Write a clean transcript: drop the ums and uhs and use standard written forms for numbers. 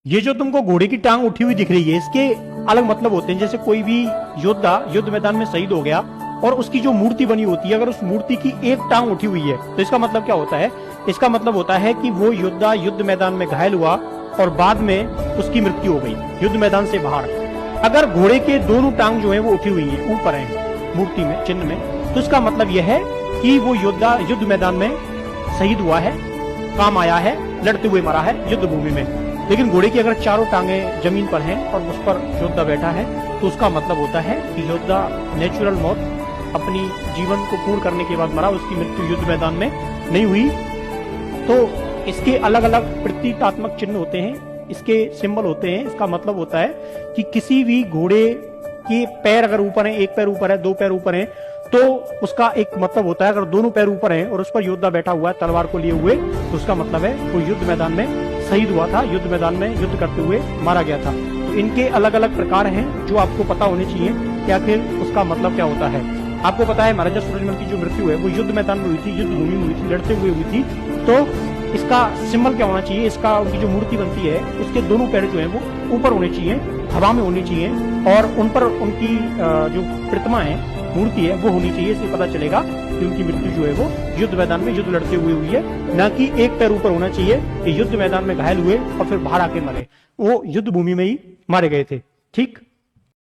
ये जो तुमको घोड़े की टांग उठी हुई दिख रही है, इसके अलग मतलब होते हैं। जैसे कोई भी योद्धा युद्ध मैदान में शहीद हो गया और उसकी जो मूर्ति बनी होती है, अगर उस मूर्ति की एक टांग उठी हुई है तो इसका मतलब क्या होता है? इसका मतलब होता है कि वो योद्धा युद्ध मैदान में घायल हुआ और बाद में उसकी मृत्यु हो गई युद्ध मैदान से बाहर। अगर घोड़े के दोनों टांग जो है वो उठी हुई है, ऊपर है मूर्ति में, चिन्ह में, तो इसका मतलब यह है कि वो योद्धा युद्ध मैदान में शहीद हुआ है, काम आया है, लड़ते हुए मरा है युद्ध भूमि में। लेकिन घोड़े की अगर चारों टांगे जमीन पर हैं और उस पर योद्धा बैठा है तो उसका मतलब होता है कि योद्धा नेचुरल मौत अपनी जीवन को पूर्ण करने के बाद मरा, उसकी मृत्यु युद्ध मैदान में नहीं हुई। तो इसके अलग अलग प्रतीकात्मक चिन्ह होते हैं, इसके सिंबल होते हैं। इसका मतलब होता है कि किसी भी घोड़े के पैर अगर ऊपर है, एक पैर ऊपर है, दो पैर ऊपर है, तो उसका एक मतलब होता है अगर दोनों पैर ऊपर हैं और उस पर योद्धा बैठा हुआ है तलवार को लिए हुए, तो उसका मतलब है वो युद्ध मैदान में शहीद हुआ था, युद्ध मैदान में युद्ध करते हुए मारा गया था। तो इनके अलग अलग प्रकार हैं जो आपको पता होने चाहिए कि आखिर उसका मतलब क्या होता है। आपको पता है महाराजा सूरजमल की जो मृत्यु है वो युद्ध मैदान में हुई थी, युद्ध भूमि में हुई थी, लड़ते हुए हुई थी। तो इसका सिंबल क्या होना चाहिए? इसका उनकी जो मूर्ति बनती है उसके दोनों पैर जो है वो ऊपर होने चाहिए, हवा में होनी चाहिए, और उन पर उनकी जो प्रतिमा है, मूर्ति है, वो होनी चाहिए। इससे पता चलेगा कि उनकी मृत्यु जो है वो युद्ध मैदान में युद्ध लड़ते हुए हुई है, ना कि एक पैर ऊपर होना चाहिए कि युद्ध मैदान में घायल हुए और फिर बाहर आके मरे। वो युद्ध भूमि में ही मारे गए थे। ठीक।